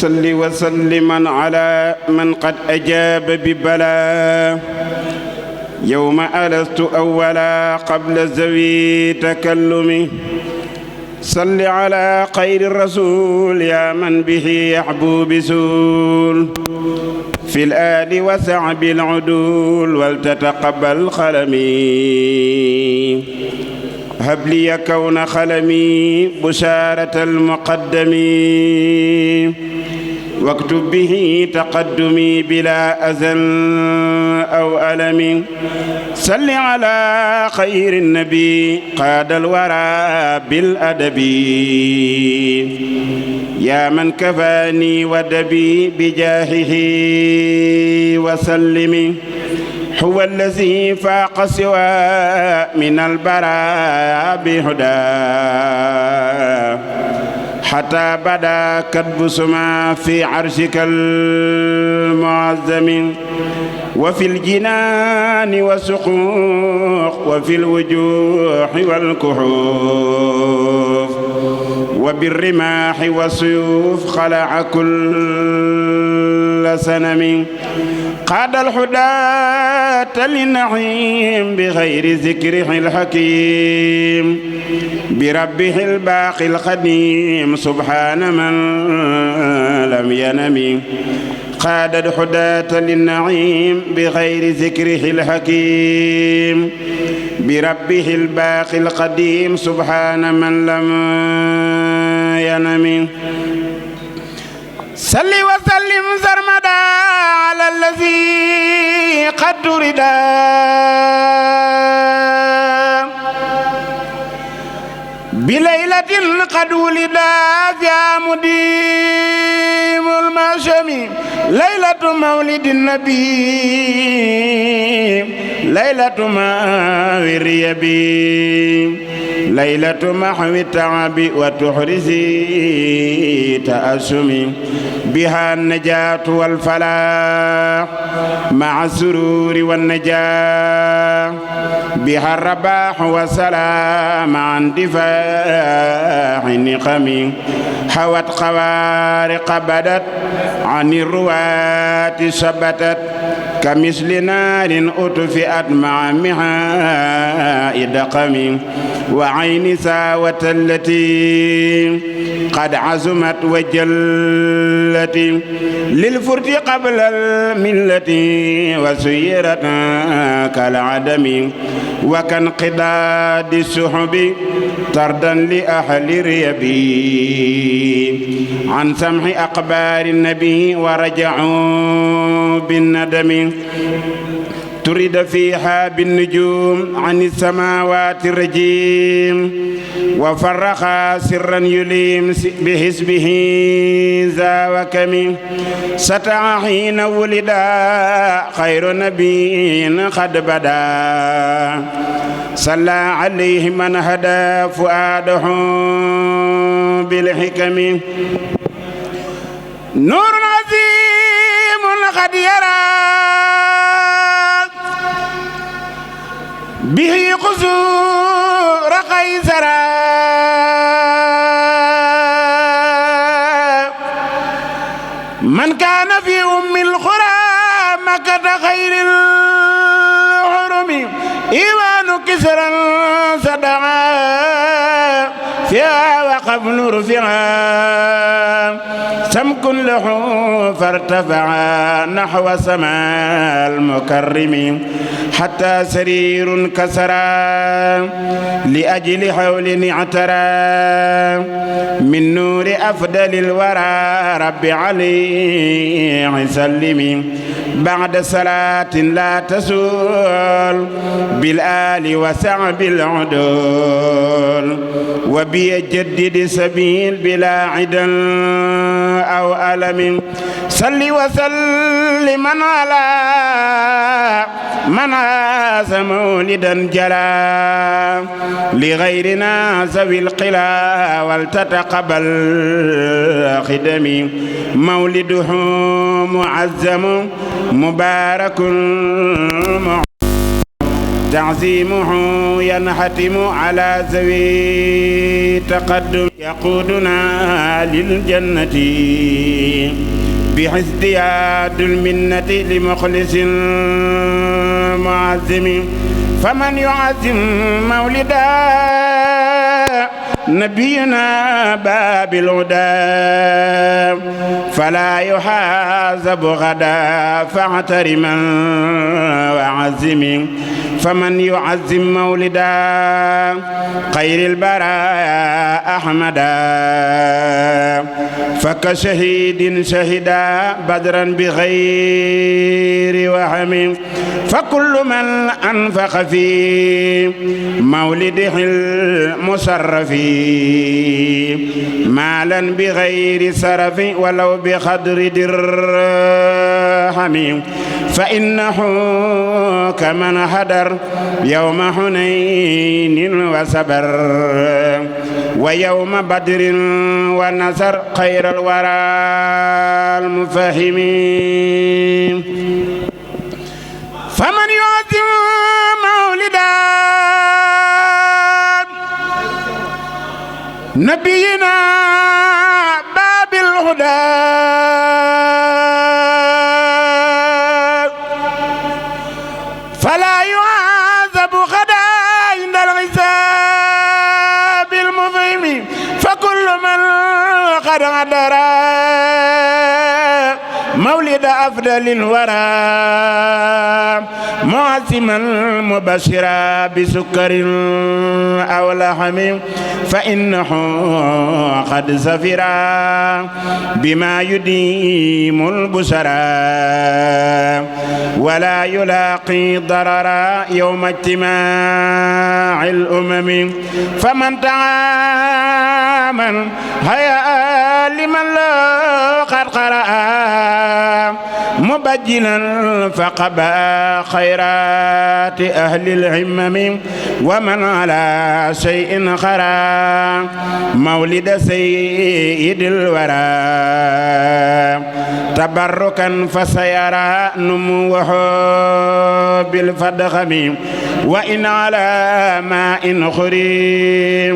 صل وسلما على من قد أجاب ببلا يوم ألست أولا قبل ذوي تكلمي صل على خير الرسول يا من به يحبو بسول في الآل وسعب العدول ولتتقبل خلمي هب لي كون خلمي بشارة المقدم واكتب به تقدمي بلا أذى أو ألم صل على خير النبي قاد الورى بالأدب يا من كفاني ودبي بجاهه وسلم هو الذي فاق سوى من البراء بهداه حتى بدا كتب سما في عرشك المعظم وفي الجنان والسقوق وفي الوجوه والكحوف وبالرماح والسيوف خلع كل سنم قاد الحداة للنعيم بغير ذكره الحكيم بربه الباقي القديم سبحان من لم ينم قاد الحداة للنعيم بغير ذكره الحكيم بربه الباقي القديم سبحان من لم ينم صل وسلم سرمدا على الذي قد ردا بليلة قد ولدا فيها مديم المشم ليلة مولد النبي ليلة ماوي الريبي ليلة محو التعب وتحرزي تأسمي بها النجاة والفلاح مع السرور والنجاة بها الرباح والسلام عن دفاع النقم حوت خوارق بدت عن الرواة شبتت كمثل نار أطفئت مع مهاء دقم وعين ساوة التي قد عزمت وجلت للفرد قبل الملة وسيرت كالعدم وكانقضاد السحب طردا لأهل ريبي عن سمع أقبار النبي ورجعوا بالندم ترد فيها بالنجوم عن السماوات الرجيم وفرخ سرا يليم بحسبه ذا وكم سطع حين ولد خير نبي قد بدا صلى عليه من هدى فؤاده بالحكم نور عظيم قد يرى به قصور قيصر من كان في أم القرى مكة خير الحرم إيمان كسرا صدعا فيها وقف رفعا سمك له فارتفعا نحو سماء المكرم حتى سرير كسرا لأجل حول اعترى من نور أفضل الورى رب عليه سلم بعد صلاة لا تزول بالآل وسعب العدول وبيجدد سبيل بلا عدا أو ألم صل وسلم على من عاز مولدا جلا لغيرنا ذوي القلا ولتتقبل خدمي مولده معزم مبارك تعظيمه ينحتم على ذوي تقدم يقودنا للجنة بحسديات المنة لمخلص معظم فمن يعظم مولدا نبينا باب الهدى فلا يحاسب غدا فاعترما وعزم فمن يعزم مولدا خير البراء أحمدا فكشهيد شهدا بدرا بغير وهم فكل من أنفق في مولده المشرف مالا بغير سرف ولو بقدر درهم فإنه كمن هدر يوم حنين وصبر ويوم بدر ونصر خير الورى المفهمين فمن يعظم مولدا نبينا باب الهدى فلا يعذب غدا عند الحساب المفهم فكل من قد غدر مولد أفضل الورى معصما مبشرا بسكر أو لحم فإنه قد سفرا بما يديم البشرى ولا يلاقي ضررا يوم اجتماع الأمم فمن تعامل هيا لمن لا قد قرأ مبجلا فقبا خيرات أهل الهمم ومن على شيء خرا مولد سيد الورى تبركا فسيرى نموه بالفدخم وإن على ماء خري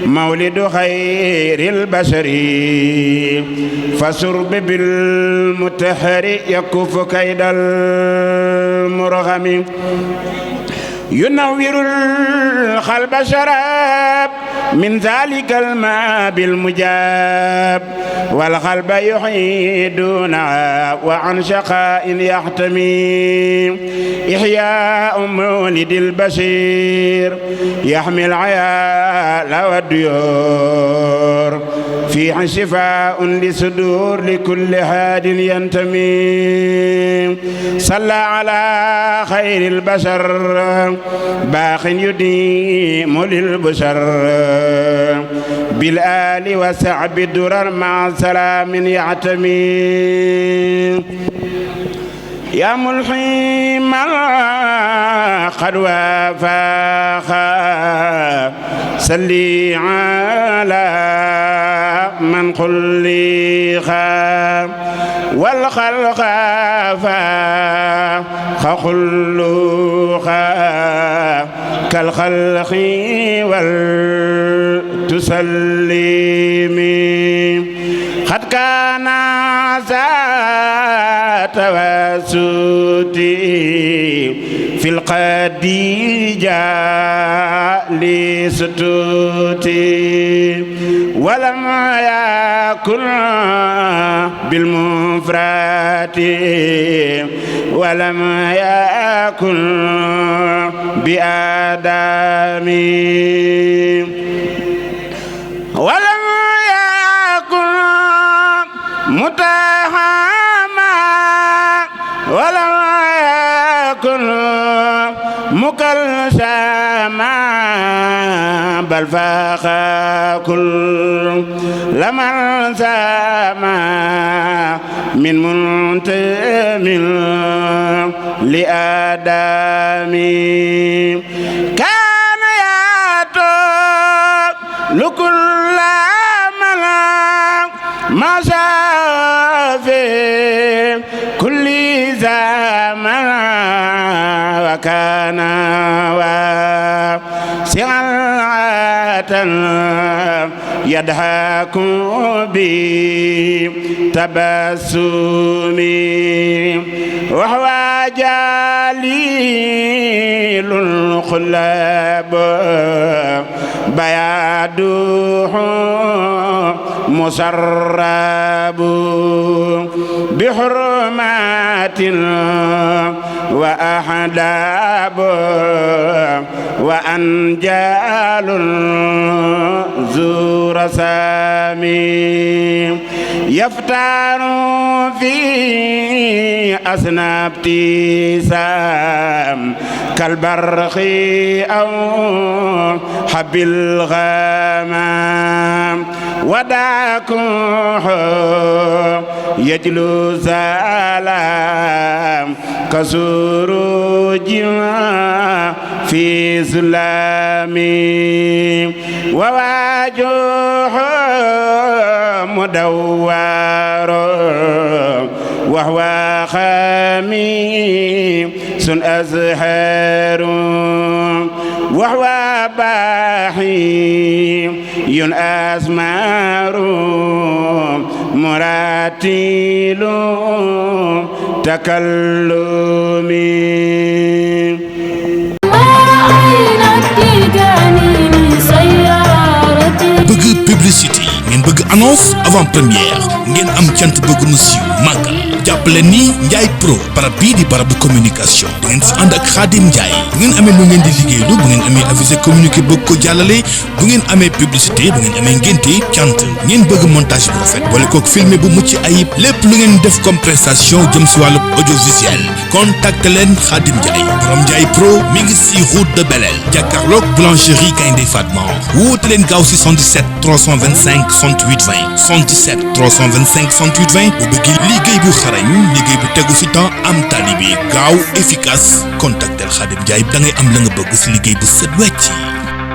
مولد خير البشر فسرب بالمتحر يكف كيد المرغم ينور القلب شراب من ذلك الماء بالمجاب والقلب يحيي دونها وعن شقاء يحتمي إحياء مولد البشير يحمي العيال والديور فيه شفاء لصدور لكل هاد ينتمي صلى على خير البشر باق يديم للبشر بالآل وسعب الدرر مع سلام يعتمي يا ملحي ما قد وافاخا صلي على من خلقا والخلق فخلقا كالخلق والتسليم قد كان ذات وسوتي في القديجة لستوتي ولم يكن بالمفرات ولم يكن بآدمي ولم يكن متهما ولم يكن مكلسما بل فاق كل لمن سما من منتم لآدمي كان يأتي لكل ملك ما شاء في كل زمان كان واسعة يضحك بتبسم وهو جليل الخلاب بياده مسرب بحرمات وأحداب وأنجال ذو رسام يفتر في أسناب ابتسام كالبرق أو حب الغمام وداكوه يجلو سلام كسروج في ظلام وواجهه مدور وهو خميس أزهر وهو باحي أسمار مراتل تكلمي bëgg publicité ngeen bëgg annonce avant première ngeen am cant bëgg mu siiw màggal jàppale ni Ndiaye Pro barab bii di barabu communication da ngeen si ànd ak Khadim Ndiaye bu ngeen amee lu ngeen di liggéeylu bu ngeen amee avisé communiqué bëgg ko jàllale bu ngeen amee publicité bu ngeen amee ngénte cant ngeen bëgg montage bu rafet wala kook filmé bu mucc ayib lépp lu ngeen def comme prestation jëm si wàllu audiovisuel contacte leen Khadim Ndiaye borom Ndiaye Pro mi ngi si route de Belel jàkkaarloog boulangerie Gaynde Fatma woote leen gaaw si 77 325 68 20 77 325 68 20 bu bëgg liggéey bu xarañ liggéey bu tegu fi temps am tali bi gaaw efficace contactel Khadim Ndiaye da ngay am la nga bëgg si liggéey bu set wecc